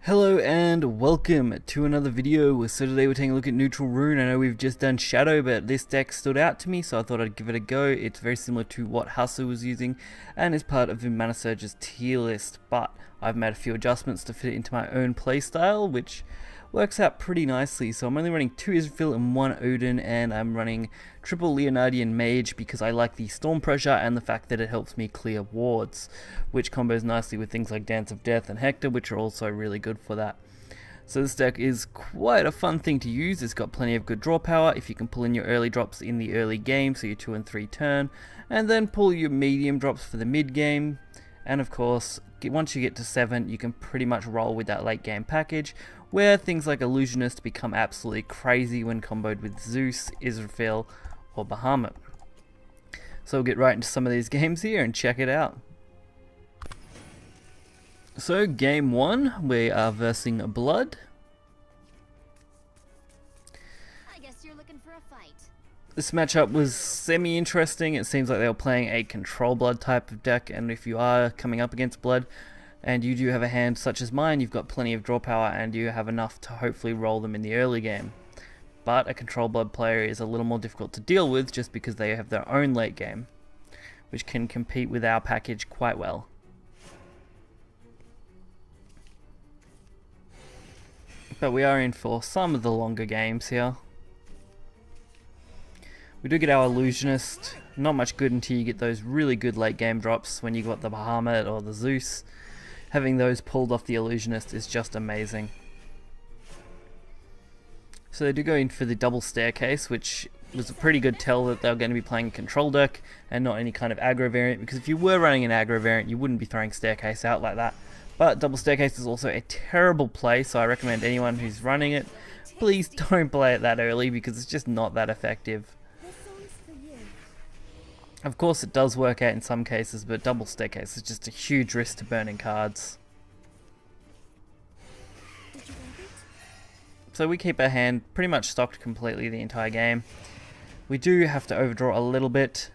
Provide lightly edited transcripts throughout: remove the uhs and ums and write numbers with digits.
Hello and welcome to another video. So today we're taking a look at Neutral Rune. I know we've just done Shadow, but this deck stood out to me, so I thought I'd give it a go. It's very similar to what Hasu was using and is part of the Mana Surge's tier list, but I've made a few adjustments to fit it into my own playstyle, which works out pretty nicely. So I'm only running 2 Israfil and 1 Odin, and I'm running triple Leonardian Mage because I like the Storm Pressure and the fact that it helps me clear wards, which combos nicely with things like Dance of Death and Hector, which are also really good for that. So this deck is quite a fun thing to use. It's got plenty of good draw power if you can pull in your early drops in the early game, so your 2 and 3 turn, and then pull your medium drops for the mid game. And of course, once you get to 7, you can pretty much roll with that late game package, where things like Illusionist become absolutely crazy when comboed with Zeus, Israfil, or Bahamut. So we'll get right into some of these games here and check it out. So game 1, we are versing Blood. I guess you're looking for a fight. This matchup was semi-interesting. It seems like they were playing a control Blood type of deck, and if you are coming up against Blood, and you do have a hand such as mine, you've got plenty of draw power and you have enough to hopefully roll them in the early game. But a control Blood player is a little more difficult to deal with just because they have their own late game, which can compete with our package quite well. But we are in for some of the longer games here. We do get our Illusionist, not much good until you get those really good late game drops when you got the Bahamut or the Zeus. Having those pulled off the Illusionist is just amazing. So they do go in for the double staircase, which was a pretty good tell that they're going to be playing a control deck and not any kind of aggro variant, because if you were running an aggro variant you wouldn't be throwing staircase out like that. But double staircase is also a terrible play, so I recommend anyone who's running it, please don't play it that early because it's just not that effective. Of course it does work out in some cases, but double staircase is just a huge risk to burning cards. So we keep our hand pretty much stocked completely the entire game. We do have to overdraw a little bit,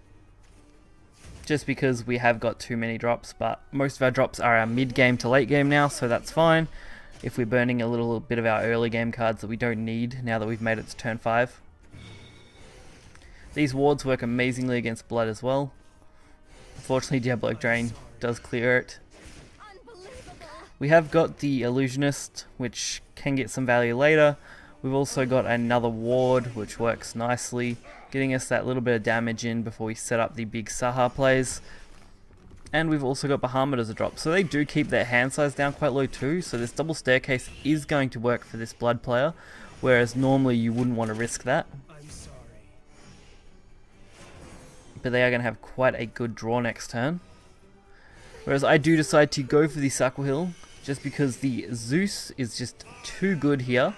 just because we have got too many drops, but most of our drops are our mid game to late game now, so that's fine. If we're burning a little bit of our early game cards that we don't need now that we've made it to turn 5. These wards work amazingly against Blood as well. Unfortunately, Diablo Drain does clear it. We have got the Illusionist, which can get some value later. We've also got another ward, which works nicely, getting us that little bit of damage in before we set up the big Saha plays. And we've also got Bahamut as a drop. So they do keep their hand size down quite low too, so this double staircase is going to work for this Blood player, whereas normally you wouldn't want to risk that. But they are going to have quite a good draw next turn. Whereas I do decide to go for the Sackle Hill, just because the Zeus is just too good here.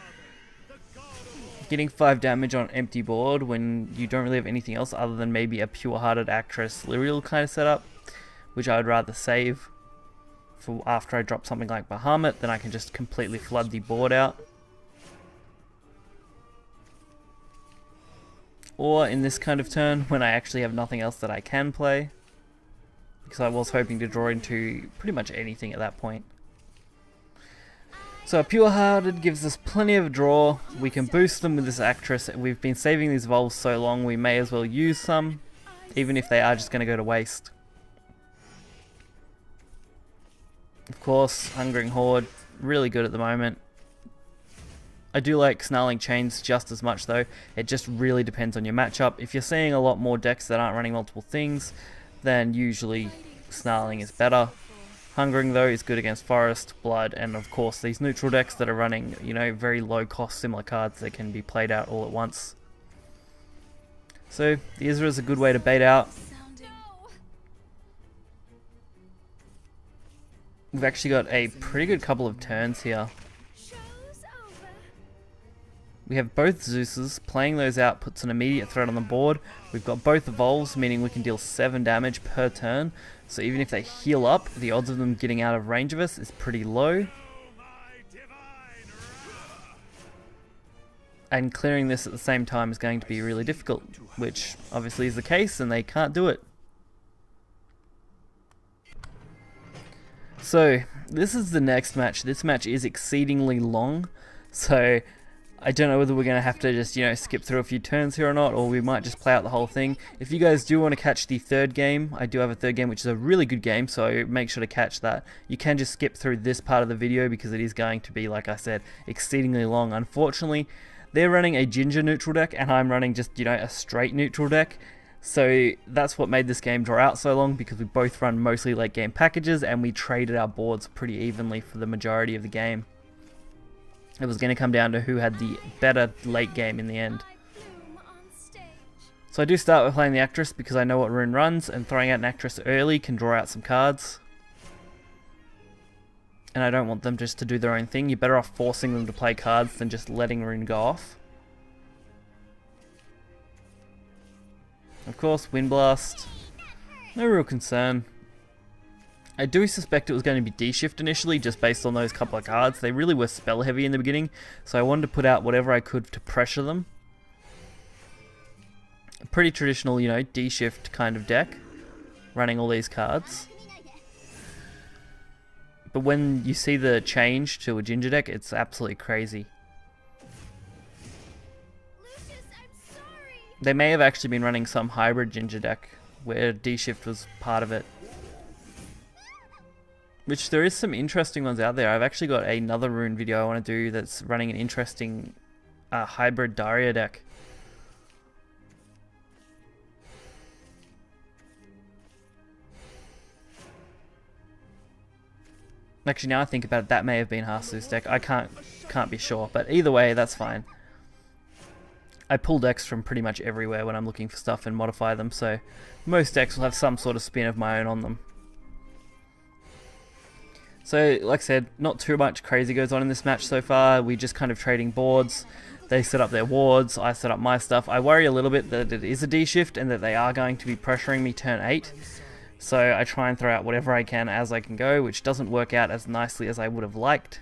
Getting 5 damage on empty board when you don't really have anything else other than maybe a Pure-Hearted Actress Lyrial kind of setup, which I would rather save for after I drop something like Bahamut, then I can just completely flood the board out. Or in this kind of turn, when I actually have nothing else that I can play, because I was hoping to draw into pretty much anything at that point. So Pure-Hearted gives us plenty of draw. We can boost them with this Actress. We've been saving these Volves so long, we may as well use some, even if they are just going to go to waste. Of course, Hungering Horde, really good at the moment. I do like Snarling Chains just as much though. It just really depends on your matchup. If you're seeing a lot more decks that aren't running multiple things, then usually Snarling is better. Hungering though is good against Forest, Blood, and of course these neutral decks that are running, you know, very low cost similar cards that can be played out all at once. So the Isra is a good way to bait out. We've actually got a pretty good couple of turns here. We have both Zeuses. Playing those out puts an immediate threat on the board. We've got both Evolves, meaning we can deal 7 damage per turn. So even if they heal up, the odds of them getting out of range of us is pretty low. And clearing this at the same time is going to be really difficult, which obviously is the case, and they can't do it. So this is the next match. This match is exceedingly long, so I don't know whether we're going to have to just, you know, skip through a few turns here or not, or we might just play out the whole thing. If you guys do want to catch the third game, I do have a third game, which is a really good game, so make sure to catch that. You can just skip through this part of the video because it is going to be, like I said, exceedingly long. Unfortunately, they're running a ginger neutral deck, and I'm running just, you know, a straight neutral deck. So that's what made this game draw out so long, because we both run mostly late game packages, and we traded our boards pretty evenly for the majority of the game. It was going to come down to who had the better late game in the end. So I do start with playing the Actress because I know what Rune runs, and throwing out an Actress early can draw out some cards. And I don't want them just to do their own thing. You're better off forcing them to play cards than just letting Rune go off. Of course, Wind Blast. No real concern. I do suspect it was going to be D-Shift initially, just based on those couple of cards. They really were spell heavy in the beginning, so I wanted to put out whatever I could to pressure them. A pretty traditional, you know, D-Shift kind of deck, running all these cards. But when you see the change to a ginger deck, it's absolutely crazy. They may have actually been running some hybrid ginger deck, where D-Shift was part of it. Which there is some interesting ones out there. I've actually got another Rune video I want to do that's running an interesting hybrid Daria deck. Actually, now I think about it, that may have been Hasu's deck. I can't be sure, but either way, that's fine. I pull decks from pretty much everywhere when I'm looking for stuff and modify them, so most decks will have some sort of spin of my own on them. So, like I said, not too much crazy goes on in this match so far. We're just kind of trading boards. They set up their wards, I set up my stuff. I worry a little bit that it is a D-Shift and that they are going to be pressuring me turn 8. So I try and throw out whatever I can as I can go, which doesn't work out as nicely as I would have liked.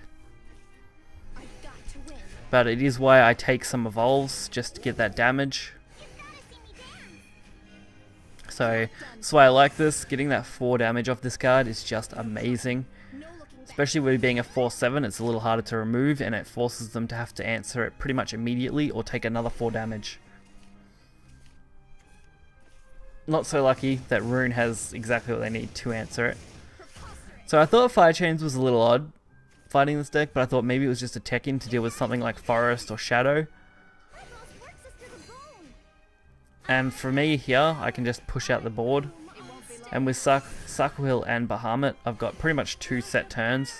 But it is why I take some evolves, just to get that damage. So that's why I like this. Getting that 4 damage off this card is just amazing. Especially with it being a 4/7, it's a little harder to remove, and it forces them to have to answer it pretty much immediately or take another 4 damage. Not so lucky that Rune has exactly what they need to answer it. So I thought Fire Chains was a little odd fighting this deck, but I thought maybe it was just a tech-in to deal with something like Forest or Shadow. And for me here, I can just push out the board. And with Sakuhil and Bahamut, I've got pretty much 2 set turns.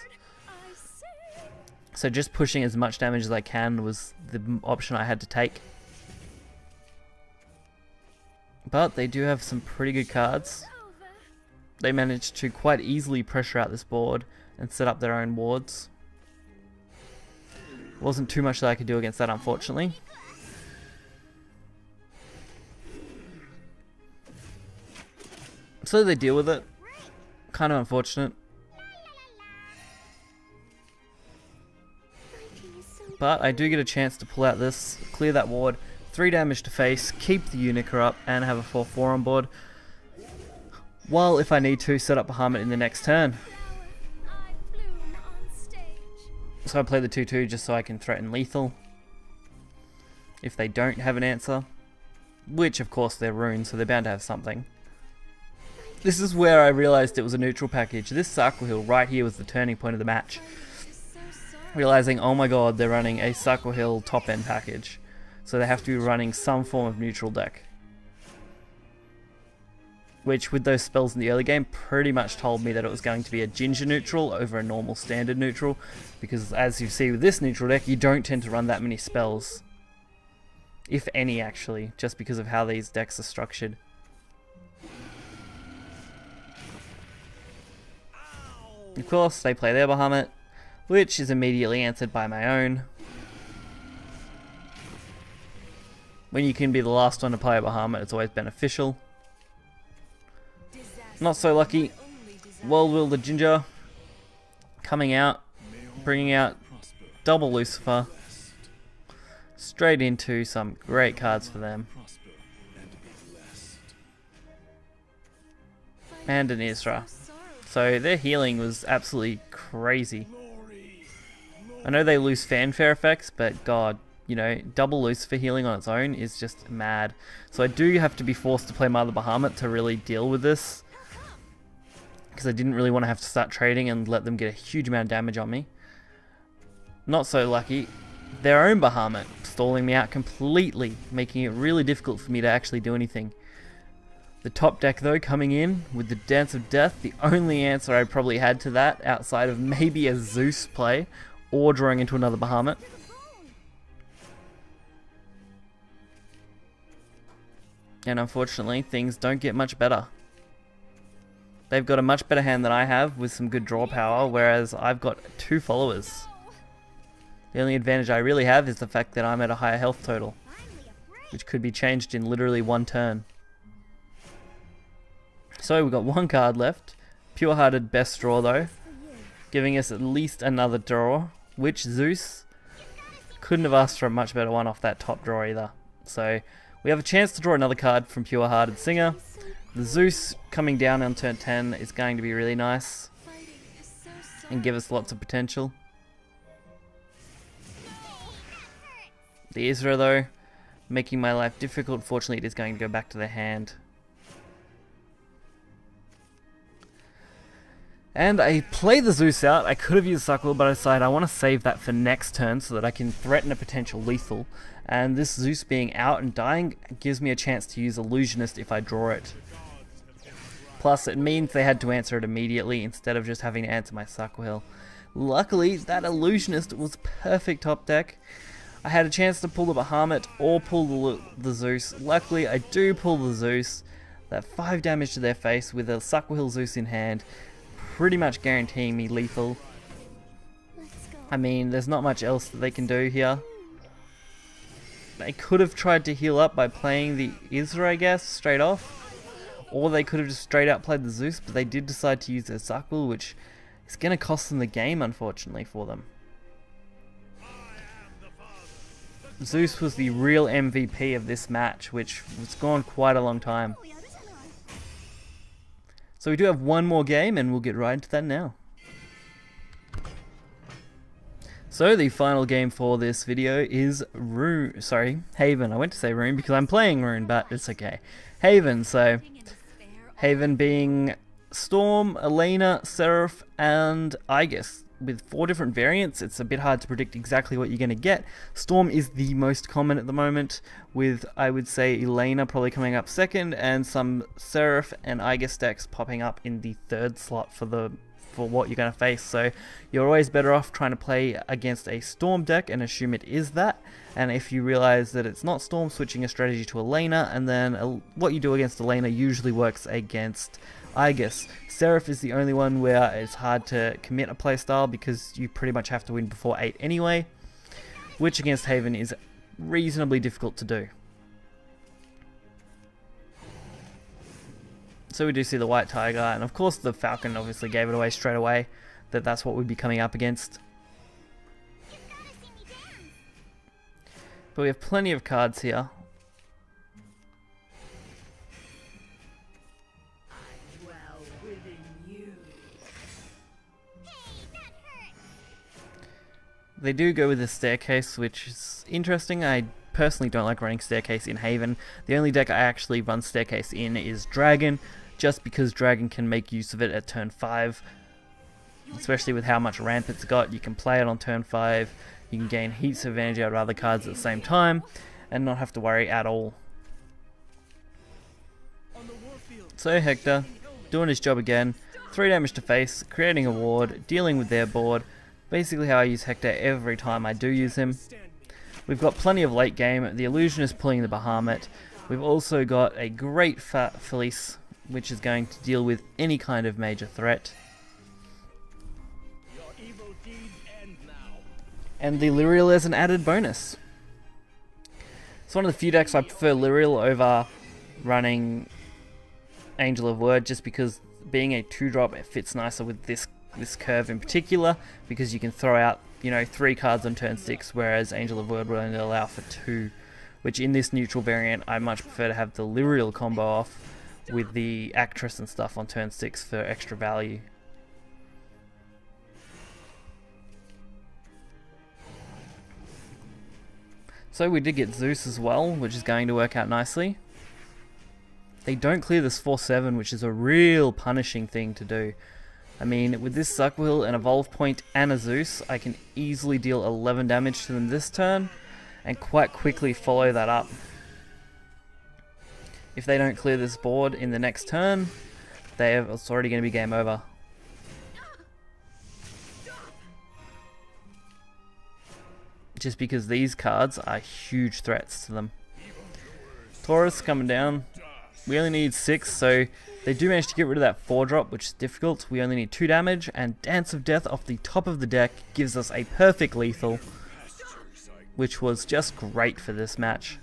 So just pushing as much damage as I can was the option I had to take. But they do have some pretty good cards. They managed to quite easily pressure out this board and set up their own wards. Wasn't too much that I could do against that, unfortunately. So they deal with it. Kind of unfortunate. But I do get a chance to pull out this, clear that ward, 3 damage to face, keep the Unica up, and have a 4/4 on board. While, if I need to, set up Bahamut in the next turn. So I play the 2/2 just so I can threaten lethal. If they don't have an answer. Which, of course, they're Rune, so they're bound to have something. This is where I realized it was a neutral package. This Sakuhil right here was the turning point of the match. Realizing, oh my god, they're running a Sakuhil top end package. So they have to be running some form of neutral deck. Which, with those spells in the early game, pretty much told me that it was going to be a ginger neutral over a normal standard neutral. Because as you see with this neutral deck, you don't tend to run that many spells. If any, actually, just because of how these decks are structured. Of course, they play their Bahamut, which is immediately answered by my own. When you can be the last one to play a Bahamut, it's always beneficial. Not so lucky. World Will the Ginger coming out, bringing out double Lucifer. Straight into some great cards for them. And an Isra. So their healing was absolutely crazy. I know they lose fanfare effects, but god, you know, double Lucifer healing on its own is just mad. So I do have to be forced to play Mother Bahamut to really deal with this, because I didn't really want to have to start trading and let them get a huge amount of damage on me. Not so lucky. Their own Bahamut stalling me out completely, making it really difficult for me to actually do anything. The top deck though coming in with the Dance of Death, the only answer I probably had to that outside of maybe a Zeus play or drawing into another Bahamut. And unfortunately things don't get much better. They've got a much better hand than I have with some good draw power, whereas I've got 2 followers. The only advantage I really have is the fact that I'm at a higher health total, which could be changed in literally 1 turn. So we've got 1 card left. Pure-hearted best draw though, giving us at least another draw, which Zeus couldn't have asked for a much better one off that top draw either. So we have a chance to draw another card from Pure-hearted Singer. The Zeus coming down on turn 10 is going to be really nice and give us lots of potential. The Isra though, making my life difficult. Fortunately it is going to go back to the hand. And I play the Zeus out. I could have used Suckle, but I decided I want to save that for next turn so that I can threaten a potential lethal. And this Zeus being out and dying gives me a chance to use Illusionist if I draw it. Plus it means they had to answer it immediately instead of just having to answer my Suckle. Luckily that Illusionist was perfect top deck. I had a chance to pull the Bahamut or pull the Zeus. Luckily I do pull the Zeus. That 5 damage to their face with a Suckle Zeus in hand, pretty much guaranteeing me lethal. I mean, there's not much else that they can do here. They could have tried to heal up by playing the Isra, I guess, straight off. Or they could have just straight out played the Zeus, but they did decide to use their Suckle, which is going to cost them the game, unfortunately, for them. Zeus was the real MVP of this match, which was gone quite a long time. So we do have 1 more game, and we'll get right into that now. So the final game for this video is Haven. I went to say Rune because I'm playing Rune, but it's okay. Haven, so Haven being Storm, Elena, Seraph, and Aegis. With 4 different variants, it's a bit hard to predict exactly what you're going to get. Storm is the most common at the moment, with, I would say, Elena probably coming up second, and some Seraph and Aegis decks popping up in the 3rd slot for what you're going to face. So you're always better off trying to play against a Storm deck and assume it is that, and if you realize that it's not Storm, switching a strategy to Elena, and then what you do against Elena usually works against Aegis. Seraph is the only one where it's hard to commit a playstyle because you pretty much have to win before 8 anyway, which against Haven is reasonably difficult to do. So we do see the White Tiger, and of course the Falcon obviously gave it away straight away that that's what we'd be coming up against. But we have plenty of cards here. They do go with a Staircase, which is interesting. I personally don't like running Staircase in Haven. The only deck I actually run Staircase in is Dragon, just because Dragon can make use of it at turn 5. Especially with how much ramp it's got, you can play it on turn 5, you can gain heaps of advantage out of other cards at the same time, and not have to worry at all. So Hector, doing his job again, 3 damage to face, creating a ward, dealing with their board. Basically how I use Hector every time I do use him. We've got plenty of late game. The Illusionist pulling the Bahamut. We've also got a great Fat Felice, which is going to deal with any kind of major threat. And the Lyriel as an added bonus. It's one of the few decks I prefer Lyriel over running Angel of Word, just because being a 2-drop, it fits nicer with this curve in particular, because you can throw out, you know, 3 cards on turn 6, whereas Angel of Word will only allow for 2, which in this neutral variant I much prefer to have the Lyriel combo off with the Actress and stuff on turn 6 for extra value. So we did get Zeus as well, which is going to work out nicely. They don't clear this 4-7, which is a real punishing thing to do. I mean, with this Suck Wheel, an Evolve Point, and a Zeus, I can easily deal 11 damage to them this turn, and quite quickly follow that up. If they don't clear this board in the next turn, it's already going to be game over. Just because these cards are huge threats to them. Taurus coming down. We only need 6, so they do manage to get rid of that 4-drop, which is difficult. We only need 2 damage, and Dance of Death off the top of the deck gives us a perfect lethal, which was just great for this match.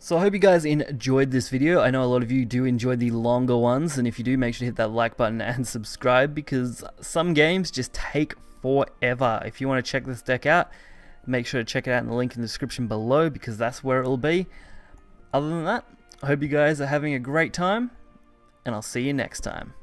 So I hope you guys enjoyed this video. I know a lot of you do enjoy the longer ones, and if you do, make sure to hit that like button and subscribe, because some games just take forever. If you want to check this deck out, make sure to check it out in the link in the description below, because that's where it will be. Other than that, I hope you guys are having a great time, and I'll see you next time.